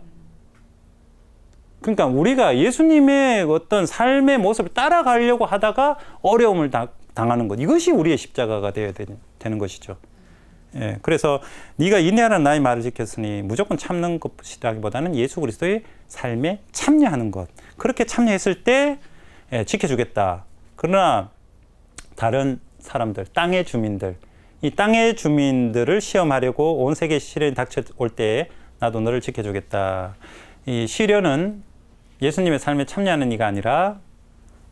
그러니까 우리가 예수님의 어떤 삶의 모습을 따라가려고 하다가 어려움을 당하는 것. 이것이 우리의 십자가가 되어야 되는 것이죠. 예, 그래서 네가 인내하는 나의 말을 지켰으니 무조건 참는 것이라기보다는 예수 그리스도의 삶에 참여하는 것. 그렇게 참여했을 때 지켜주겠다. 그러나 다른 사람들, 땅의 주민들, 이 땅의 주민들을 시험하려고 온 세계 시련이 닥쳐올 때에 나도 너를 지켜주겠다. 이 시련은 예수님의 삶에 참여하는 이가 아니라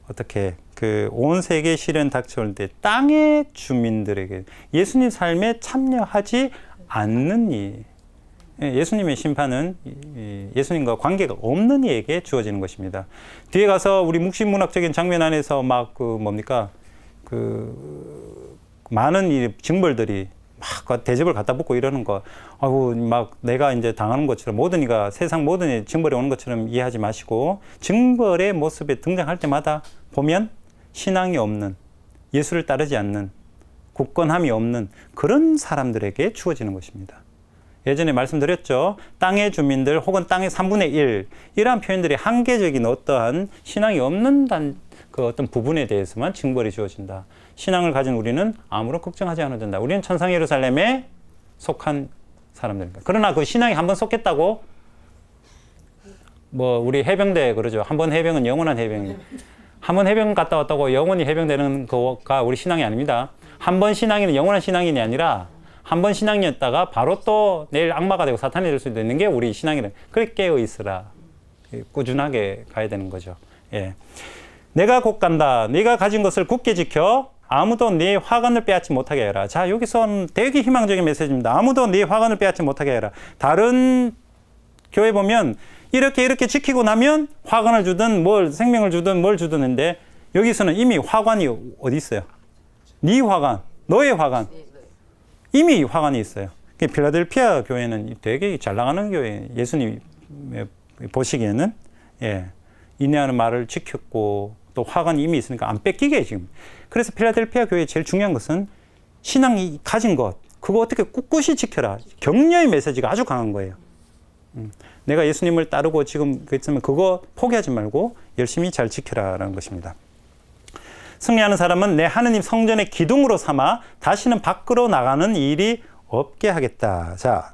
어떻게 그 온 세계 시련 닥쳐올 때 땅의 주민들에게 예수님 삶에 참여하지 않는 이, 예수님의 심판은 예수님과 관계가 없는 이에게 주어지는 것입니다. 뒤에 가서 우리 묵시문학적인 장면 안에서 막 그 뭡니까 그 많은 이 징벌들이 막 대접을 갖다 붙고 이러는 거, 아우 막 내가 이제 당하는 것처럼 모든 이가 세상 모든 이 징벌이 오는 것처럼 이해하지 마시고 징벌의 모습에 등장할 때마다 보면 신앙이 없는, 예수를 따르지 않는, 굳건함이 없는 그런 사람들에게 주어지는 것입니다. 예전에 말씀드렸죠. 땅의 주민들 혹은 땅의 3분의 1 이러한 표현들이 한계적인 어떠한 신앙이 없는 그 어떤 부분에 대해서만 징벌이 주어진다. 신앙을 가진 우리는 아무런 걱정하지 않아도 된다. 우리는 천상 예루살렘에 속한 사람들입니다. 그러나 그 신앙이 한번 속겠다고 뭐 우리 해병대 그러죠. 한번 해병은 영원한 해병이. 한번 해병 갔다 왔다고 영원히 해병되는 거가 우리 신앙이 아닙니다. 한 번 신앙인은 영원한 신앙인이 아니라 한 번 신앙이었다가 바로 또 내일 악마가 되고 사탄이 될 수도 있는 게 우리 신앙이래. 그렇게 깨어 있으라. 꾸준하게 가야 되는 거죠. 예. 내가 곧 간다. 네가 가진 것을 굳게 지켜 아무도 네 화관을 빼앗지 못하게 해라. 자, 여기서는 되게 희망적인 메시지입니다. 아무도 네 화관을 빼앗지 못하게 해라. 다른 교회 보면 이렇게 지키고 나면 화관을 주든 뭘 생명을 주든 뭘 주든 했는데 여기서는 이미 화관이 어디 있어요? 네 화관, 너의 화관. 이미 화관이 있어요. 필라델피아 교회는 되게 잘 나가는 교회. 예수님 보시기에는 인내하는 말을 지켰고 또 화관이 이미 있으니까 안 뺏기게 지금. 그래서 필라델피아 교회의 제일 중요한 것은 신앙이 가진 것, 그거 어떻게 꿋꿋이 지켜라. 격려의 메시지가 아주 강한 거예요. 내가 예수님을 따르고 지금 그랬으면 그거 포기하지 말고 열심히 잘 지켜라라는 것입니다. 승리하는 사람은 내 하느님 성전의 기둥으로 삼아 다시는 밖으로 나가는 일이 없게 하겠다. 자,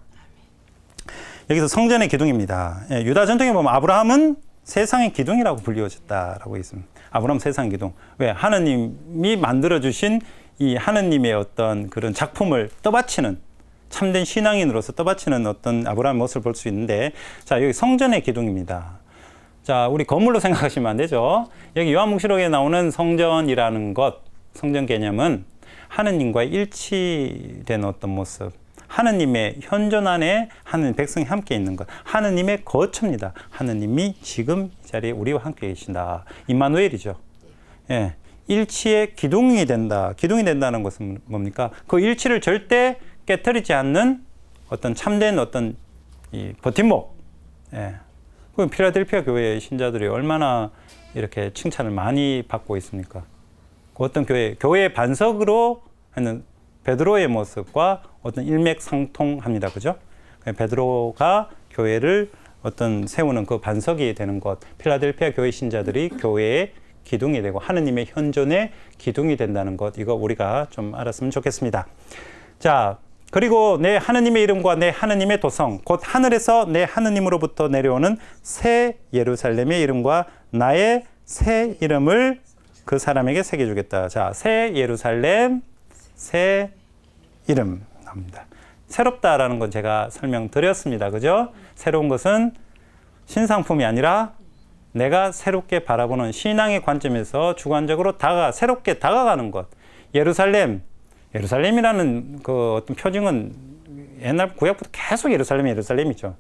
여기서 성전의 기둥입니다. 유다 전통에 보면 아브라함은 세상의 기둥이라고 불리워졌다라고 있습니다. 아브라함 세상의 기둥. 왜? 하느님이 만들어주신 이 하느님의 어떤 그런 작품을 떠받치는 참된 신앙인으로서 떠받치는 어떤 아브라함의 모습을 볼 수 있는데, 자, 여기 성전의 기둥입니다. 자, 우리 건물로 생각하시면 안 되죠. 여기 요한묵시록에 나오는 성전이라는 것, 성전 개념은 하느님과 일치된 어떤 모습, 하느님의 현존 안에 하느님 백성이 함께 있는 것, 하느님의 거처입니다. 하느님이 지금 이 자리에 우리와 함께 계신다. 임마누엘이죠. 예, 일치의 기둥이 된다. 기둥이 된다는 것은 뭡니까? 그 일치를 절대 깨트리지 않는 어떤 참된 어떤 이 버팀목. 예. 그 필라델피아 교회의 신자들이 얼마나 이렇게 칭찬을 많이 받고 있습니까? 그 어떤 교회의 반석으로 하는 베드로의 모습과 어떤 일맥상통합니다. 그죠? 베드로가 교회를 어떤 세우는 그 반석이 되는 것, 필라델피아 교회 신자들이 교회의 기둥이 되고 하느님의 현존의 기둥이 된다는 것, 이거 우리가 좀 알았으면 좋겠습니다. 자, 그리고 내 하느님의 이름과 내 하느님의 도성, 곧 하늘에서 내 하느님으로부터 내려오는 새 예루살렘의 이름과 나의 새 이름을 그 사람에게 새겨주겠다. 자, 새 예루살렘, 새 이름 나옵니다. 새롭다라는 건 제가 설명드렸습니다. 그죠? 새로운 것은 신상품이 아니라 내가 새롭게 바라보는 신앙의 관점에서 주관적으로 새롭게 다가가는 것. 예루살렘이라는 그 어떤 표징은 옛날 구약부터 계속 예루살렘이죠.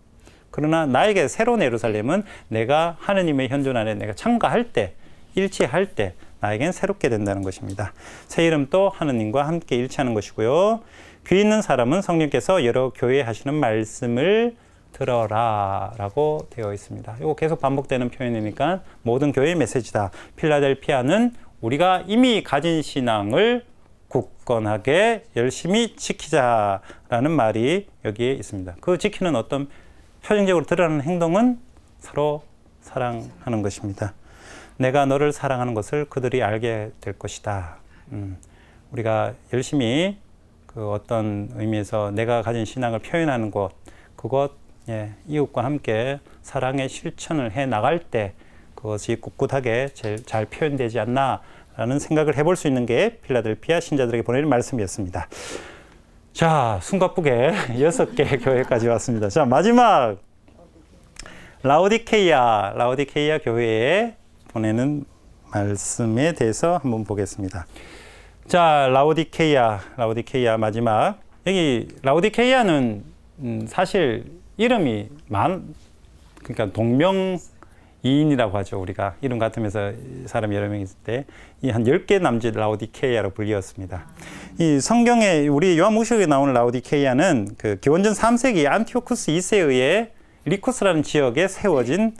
그러나 나에게 새로운 예루살렘은 내가 하느님의 현존 안에 내가 참가할 때, 일치할 때 나에겐 새롭게 된다는 것입니다. 새 이름도 하느님과 함께 일치하는 것이고요. 귀 있는 사람은 성령께서 여러 교회에 하시는 말씀을 들어라 라고 되어 있습니다. 이거 계속 반복되는 표현이니까 모든 교회의 메시지다. 필라델피아는 우리가 이미 가진 신앙을 굳건하게 열심히 지키자라는 말이 여기에 있습니다. 그 지키는 어떤 표정적으로 드러나는 행동은 서로 사랑하는 것입니다. 내가 너를 사랑하는 것을 그들이 알게 될 것이다. 우리가 열심히 그 어떤 의미에서 내가 가진 신앙을 표현하는 곳, 그것, 이웃과 함께 사랑의 실천을 해 나갈 때 그것이 꿋꿋하게 제일 잘 표현되지 않나라는 생각을 해볼 수 있는 게 필라델피아 신자들에게 보내는 말씀이었습니다. 자, 숨가쁘게 6개 교회까지 왔습니다. 자, 마지막 라오디케이아 교회에 보내는 말씀에 대해서 한번 보겠습니다. 자, 라오디케이아 마지막. 여기 라오디케이아는 사실 이름이 그러니까 동명이인이라고 하죠. 우리가 이름 같으면서 사람이 여러 명 있을 때 이 한 10개 남짓 라오디케이아로 불리었습니다. 이 성경에 우리 요한복음에 나오는 라오디케이아는 그 기원전 3세기 안티오쿠스 2세에 의해 리코스라는 지역에 세워진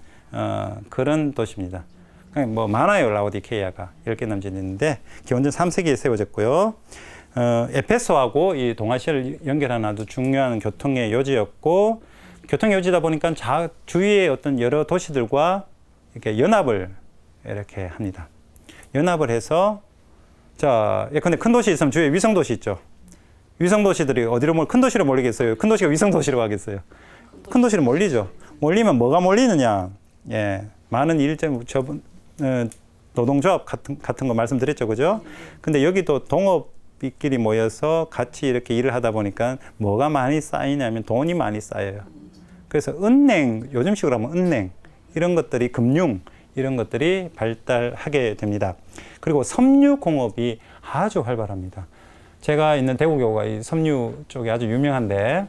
그런 도시입니다. 뭐 많아요. 라오디케이아가 10개 남짓 있는데 기원전 3세기에 세워졌고요. 에페소하고 이 동아시아를 연결하는 아주 중요한 교통의 요지였고, 교통 요지다 보니까 주위의 어떤 여러 도시들과 이렇게 연합을 이렇게 합니다. 연합을 해서 자, 예컨대 큰 도시 있으면 주위에 위성 도시 있죠. 위성 도시들이 어디로 큰 도시로 몰리겠어요? 큰 도시가 위성 도시로 가겠어요? 큰 도시로 몰리죠. 몰리면 뭐가 몰리느냐? 많은 노동조합 같은 거 말씀드렸죠, 그죠? 근데 여기도 동업끼리 모여서 같이 이렇게 일을 하다 보니까 뭐가 많이 쌓이냐면 돈이 많이 쌓여요. 그래서 은행, 요즘식으로 하면 은행, 이런 것들이 금융, 이런 것들이 발달하게 됩니다. 그리고 섬유공업이 아주 활발합니다. 제가 있는 대구교가 이 섬유 쪽이 아주 유명한데,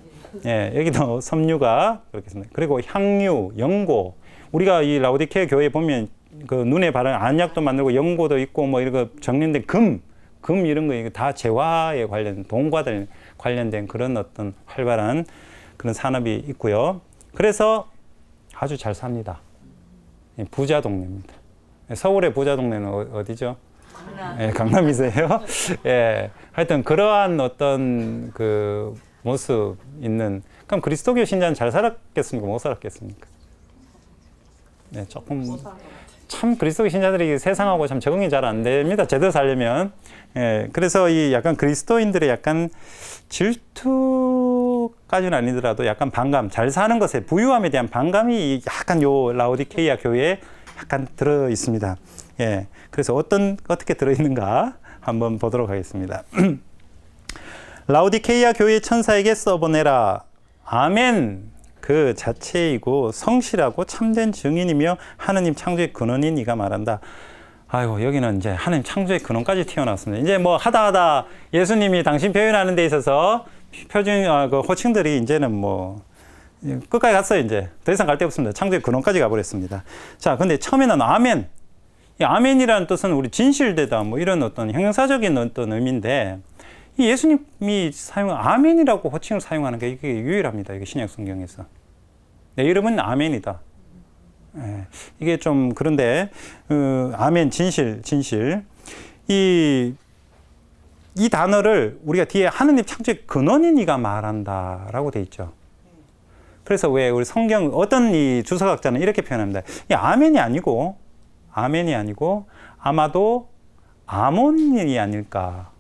여기도 섬유가 그렇게 있습니다. 그리고 향유, 연고. 우리가 이 라오디케이아 교회에 보면 그 눈에 바르는 안약도 만들고 연고도 있고 뭐 이런 거 정리된 금 이런 거 다 재화에 관련, 돈과 관련된 그런 어떤 활발한 그런 산업이 있고요. 그래서 아주 잘 삽니다. 부자 동네입니다. 서울의 부자 동네는 어디죠? 강남이세요? 하여튼 그러한 어떤 그 모습 있는, 그럼 그리스도교 신자는 잘 살았겠습니까? 못 살았겠습니까? 조금 참 그리스도교 신자들이 세상하고 참 적응이 잘 안 됩니다. 제대로 살려면. 그래서 이 약간 그리스도인들의 약간 질투까지는 아니더라도 약간 반감, 잘 사는 것에 부유함에 대한 반감이 약간 요 라오디케이아 교회에 약간 들어 있습니다. 그래서 어떻게 들어 있는가 한번 보도록 하겠습니다. 라오디케이아 교회 천사에게 써보내라. 아멘. 그 자체이고 성실하고 참된 증인이며 하느님 창조의 근원인 이가 말한다. 아이고, 여기는 이제 하느님 창조의 근원까지 튀어나왔습니다. 이제 뭐 하다 예수님이 당신 표현하는 데 있어서 그 호칭들이 이제는 뭐 끝까지 갔어요. 이제 더 이상 갈 데 없습니다. 창조의 근원까지 가버렸습니다. 자, 근데 처음에는 아멘. 이 아멘이라는 뜻은 우리 진실되다 뭐 이런 어떤 형용사적인 어떤 의미인데, 이 예수님이 아멘이라고 호칭을 사용하는 게 이게 유일합니다. 이게 신약 성경에서. 내 이름은 아멘이다. 이게 좀 그런데 아멘, 진실. 이 단어를 우리가 뒤에 하느님 창조의 근원인 이가 말한다라고 돼 있죠. 그래서 왜 우리 성경 어떤 이 주석학자는 이렇게 표현합니다. 이 아멘이 아니고 아마도 아몬이 아닐까.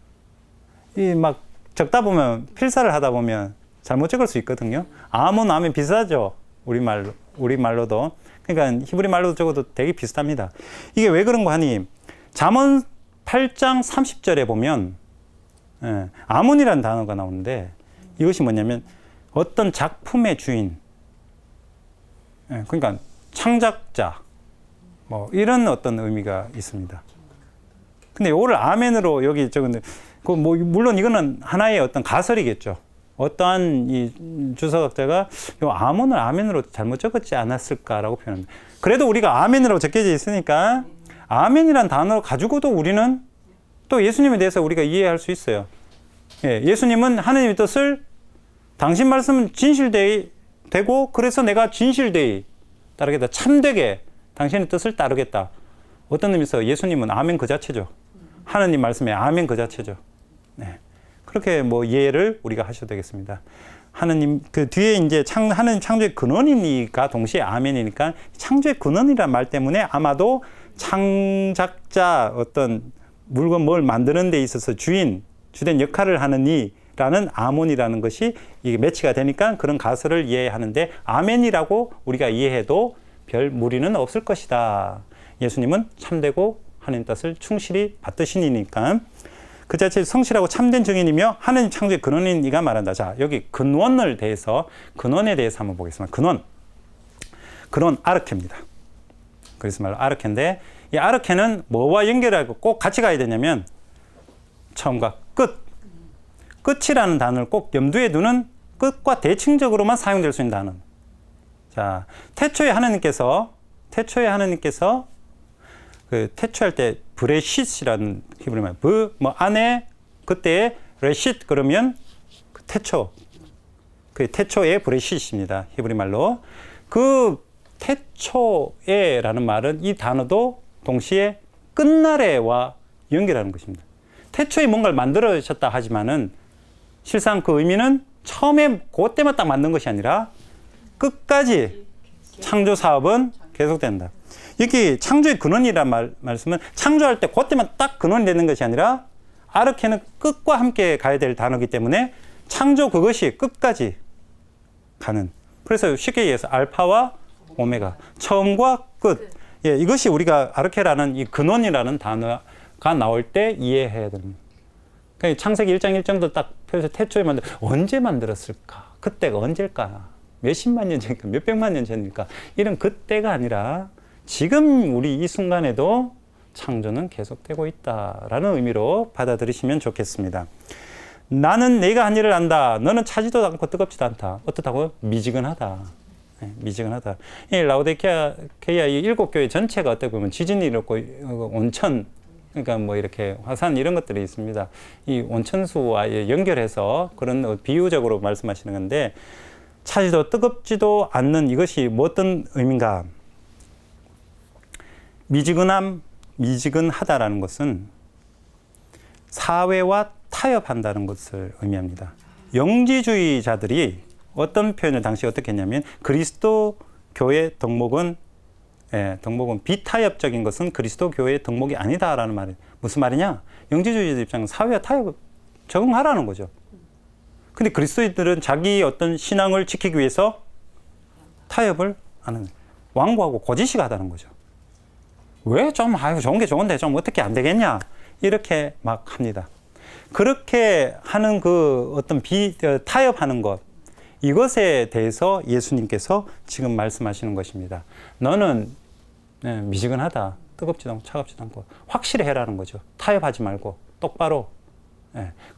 이 막 적다 보면 필사를 하다 보면 잘못 적을 수 있거든요. 아몬, 아멘 비슷하죠. 우리말로도. 그러니까 히브리 말로도 적어도 되게 비슷합니다. 이게 왜 그런 거 하니? 잠언 8장 30절에 보면 아몬이라는 단어가 나오는데, 이것이 뭐냐면 어떤 작품의 주인, 그러니까 창작자, 뭐 이런 어떤 의미가 있습니다. 근데 이거를 아멘으로 여기 적은데, 뭐 물론 이거는 하나의 어떤 가설이겠죠. 어떠한 이 주석학자가 이 아몬을 아멘으로 잘못 적었지 않았을까라고 표현합니다. 그래도 우리가 아멘이라고 적혀져 있으니까 아멘이란 단어를 가지고도 우리는 또 예수님에 대해서 우리가 이해할 수 있어요. 예수님은 하느님의 뜻을, 당신 말씀은 진실되고 그래서 내가 진실되이 따르겠다. 참되게 당신의 뜻을 따르겠다. 어떤 의미에서 예수님은 아멘 그 자체죠. 하느님 말씀에 아멘 그 자체죠. 그렇게 뭐 이해를 우리가 하셔도 되겠습니다. 하느님 그 뒤에 이제 하느님 창조의 근원이니까 동시에 아멘이니까 창조의 근원이란 말 때문에 아마도 창작자, 어떤 물건 뭘 만드는 데 있어서 주된 역할을 하는 이 라는 아몬이라는 것이 이게 매치가 되니까 그런 가설을 이해하는데 아멘이라고 우리가 이해해도 별 무리는 없을 것이다. 예수님은 참되고 하나님 뜻을 충실히 받으시니까 그 자체 성실하고 참된 증인이며 하나님 창조의 근원인 이가 말한다. 자, 여기 근원에 대해서 한번 보겠습니다. 근원 아르케입니다. 그래서 말로 아르케인데 이 아르케는 뭐와 연결하고 꼭 같이 가야 되냐면 처음과 끝이라는 단어를 꼭 염두에 두는 끝과 대칭적으로만 사용될 수 있는 단어. 자, 태초에 하나님께서 그 태초할 때 브레싯이라는 히브리 말, 안에 그때 레싯 그러면 그 태초, 그 태초의 브레싯입니다. 히브리 말로 그 태초에라는 말은 이 단어도 동시에 끝날에와 연결하는 것입니다. 태초에 뭔가를 만들어졌다 하지만은 실상 그 의미는 처음에 그때만 딱 만든 것이 아니라 끝까지 창조 사업은 계속된다. 여기 창조의 근원이란 말씀은 창조할 때 그때만 딱 근원이 되는 것이 아니라 아르케는 끝과 함께 가야 될 단어이기 때문에 창조 그것이 끝까지 가는. 그래서 쉽게 얘기해서 알파와 오메가, 처음과 끝. 예, 이것이 우리가 아르케라는 이 근원이라는 단어가 나올 때 이해해야 됩니다. 그러니까 창세기 1장 1장도 딱 펴서 태초에 언제 만들었을까? 그때가 언제일까? 몇십만 년 전일까? 몇백만 년 전일까? 이런 그때가 아니라 지금 우리 이 순간에도 창조는 계속되고 있다라는 의미로 받아들이시면 좋겠습니다. 나는 내가 한 일을 안다. 너는 차지도 않고 뜨겁지도 않다. 어떻다고? 미지근하다. 네, 미지근하다. 이 라오디게아 이 7교회 전체가 어떻게 보면 지진이 일었고 온천, 그러니까 뭐 이렇게 화산 이런 것들이 있습니다. 이 온천수와 연결해서 그런 비유적으로 말씀하시는 건데 차지도 뜨겁지도 않는 이것이 뭐 어떤 의미인가? 미지근하다라는 것은 사회와 타협한다는 것을 의미합니다. 영지주의자들이 어떤 표현을 당시 어떻게 했냐면 그리스도 교의 덕목은 비타협적인 것은 그리스도 교회의 덕목이 아니다라는 말이 무슨 말이냐? 영지주의자들 입장은 사회와 타협 적응하라는 거죠. 근데 그리스도인들은 자기 어떤 신앙을 지키기 위해서 타협을 하는 완고하고 고지식하다는 거죠. 왜 좀 좋은 게 좋은데 좀 어떻게 안 되겠냐? 이렇게 막 합니다. 그렇게 하는 그 어떤 타협하는 것 이것에 대해서 예수님께서 지금 말씀하시는 것입니다. 너는 미지근하다. 뜨겁지도 않고 차갑지도 않고 확실히 해라는 거죠. 타협하지 말고 똑바로.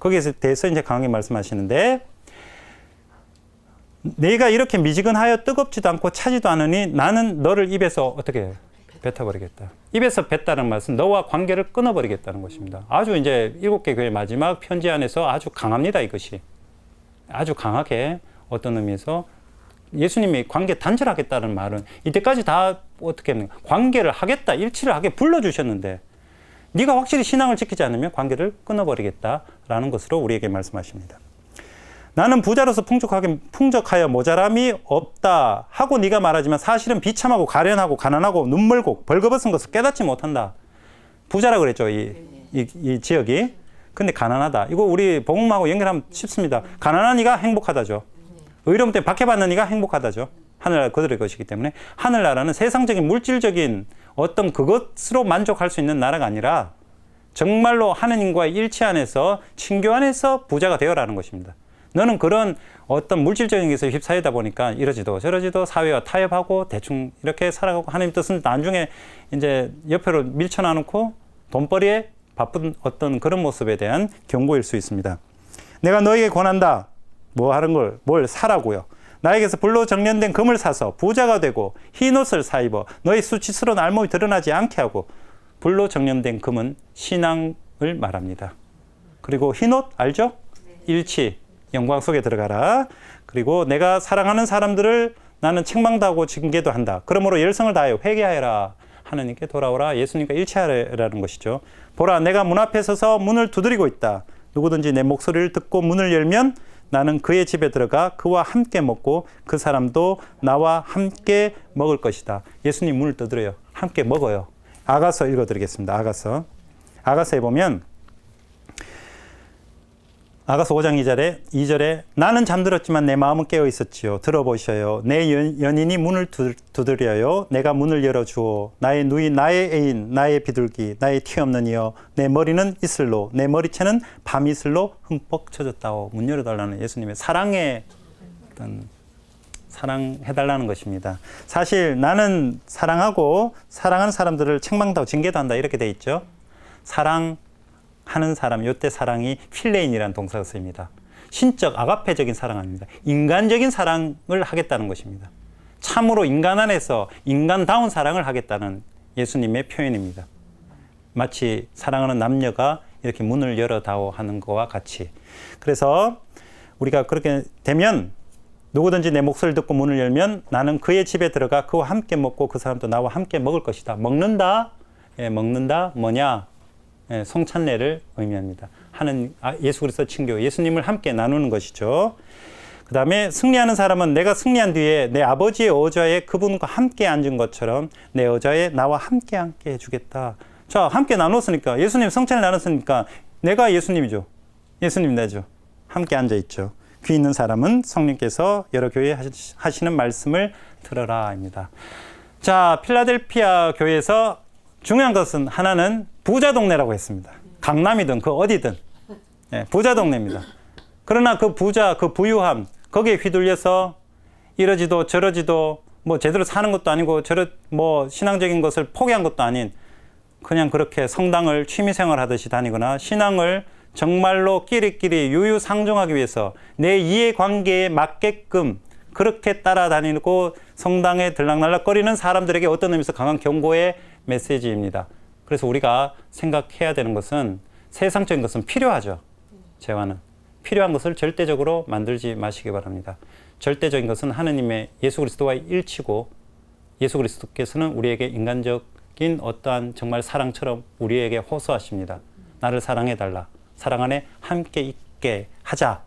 거기에 대해서 이제 강하게 말씀하시는데 내가 이렇게 미지근하여 뜨겁지도 않고 차지도 않으니 나는 너를 입에서 어떻게 해요? 뱉어버리겠다. 입에서 뱉다는 말은 너와 관계를 끊어버리겠다는 것입니다. 아주 이제 7개 교회 마지막 편지 안에서 아주 강합니다. 이것이. 아주 강하게 어떤 의미에서 예수님이 관계 단절하겠다는 말은 이때까지 다 어떻게 했는가? 관계를 하겠다, 일치를 하게 불러주셨는데 네가 확실히 신앙을 지키지 않으면 관계를 끊어버리겠다라는 것으로 우리에게 말씀하십니다. 나는 부자로서 풍족하여 모자람이 없다 하고 네가 말하지만 사실은 비참하고 가련하고 가난하고 눈멀고 벌거벗은 것을 깨닫지 못한다. 부자라 그랬죠, 이 지역이. 근데 가난하다. 이거 우리 복음하고 연결하면 쉽습니다. 가난한 이가 행복하다죠. 의로움 때문에 박해받는 이가 행복하다죠. 하늘나라 그들의 것이기 때문에 하늘나라는 세상적인 물질적인 어떤 그것으로 만족할 수 있는 나라가 아니라 정말로 하느님과의 일치 안에서 친교 안에서 부자가 되어라는 것입니다. 너는 그런 어떤 물질적인 것에 휩싸이다 보니까 이러지도 저러지도 사회와 타협하고 대충 이렇게 살아가고 하나님 뜻은 나중에 이제 옆으로 밀쳐놔놓고 돈벌이에 바쁜 어떤 그런 모습에 대한 경고일 수 있습니다. 내가 너에게 권한다. 뭘 사라고요. 나에게서 불로 정련된 금을 사서 부자가 되고 흰 옷을 사입어 너의 수치스러운 알몸이 드러나지 않게 하고 불로 정련된 금은 신앙을 말합니다. 그리고 흰 옷 알죠? 일치, 영광 속에 들어가라. 그리고 내가 사랑하는 사람들을 나는 책망도 하고 징계도 한다. 그러므로 열성을 다하여 회개하여라. 하나님께 돌아오라. 예수님과 일치하라는 것이죠. 보라, 내가 문 앞에 서서 문을 두드리고 있다. 누구든지 내 목소리를 듣고 문을 열면 나는 그의 집에 들어가 그와 함께 먹고 그 사람도 나와 함께 먹을 것이다. 예수님 문을 두드려요. 함께 먹어요. 아가서 읽어드리겠습니다. 아가서에 보면 아가서 5장 2절에 나는 잠들었지만 내 마음은 깨어 있었지요. 들어보셔요. 내 연인이 문을 두드려요. 내가 문을 열어주오. 나의 누이, 나의 애인, 나의 비둘기, 나의 티 없는 이여. 내 머리는 이슬로, 내 머리채는 밤이슬로 흠뻑 쳐졌다오. 문 열어달라는 예수님의 사랑의 어떤 사랑해달라는 것입니다. 사실 나는 사랑하고 사랑하는 사람들을 책망도 하고 징계도 한다 이렇게 돼 있죠. 사랑하는 사람, 이때 사랑이 필레인이라는 동사가 쓰입니다. 신적 아가페적인 사랑 아닙니다. 인간적인 사랑을 하겠다는 것입니다. 참으로 인간 안에서 인간다운 사랑을 하겠다는 예수님의 표현입니다. 마치 사랑하는 남녀가 이렇게 문을 열어다오 하는 것과 같이. 그래서 우리가 그렇게 되면 누구든지 내 목소리를 듣고 문을 열면 나는 그의 집에 들어가 그와 함께 먹고 그 사람도 나와 함께 먹을 것이다. 먹는다? 예, 먹는다 뭐냐? 예, 성찬례를 의미합니다. 예수 그리스도 친교, 예수님을 함께 나누는 것이죠. 그 다음에 승리하는 사람은 내가 승리한 뒤에 내 아버지의 의자에 그분과 함께 앉은 것처럼 내 의자에 나와 함께 해주겠다. 자, 함께 나눴으니까 예수님 성찬을 나눴으니까 내가 예수님이죠. 예수님 내죠. 함께 앉아있죠. 귀 있는 사람은 성령께서 여러 교회에 하시는 말씀을 들어라입니다. 자, 필라델피아 교회에서 중요한 것은 하나는 부자 동네라고 했습니다. 강남이든 그 어디든 부자 동네입니다. 그러나 그 부자, 그 부유함 거기에 휘둘려서 이러지도 저러지도 뭐 제대로 사는 것도 아니고 뭐 신앙적인 것을 포기한 것도 아닌 그냥 그렇게 성당을 취미생활 하듯이 다니거나 신앙을 정말로 끼리끼리 유유상종하기 위해서 내 이해관계에 맞게끔 그렇게 따라다니고 성당에 들락날락거리는 사람들에게 어떤 의미에서 강한 경고의 메시지입니다. 그래서 우리가 생각해야 되는 것은 세상적인 것은 필요하죠. 재화는. 필요한 것을 절대적으로 만들지 마시기 바랍니다. 절대적인 것은 하느님의 예수 그리스도와의 일치고 예수 그리스도께서는 우리에게 인간적인 어떠한 정말 사랑처럼 우리에게 호소하십니다. 나를 사랑해달라. 사랑 안에 함께 있게 하자.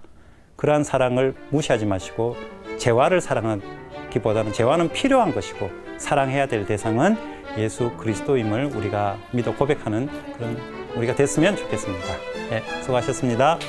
그러한 사랑을 무시하지 마시고 재화를 사랑하기보다는 재화는 필요한 것이고 사랑해야 될 대상은 예수 그리스도임을 우리가 믿어 고백하는 그런 우리가 됐으면 좋겠습니다. 네, 수고하셨습니다.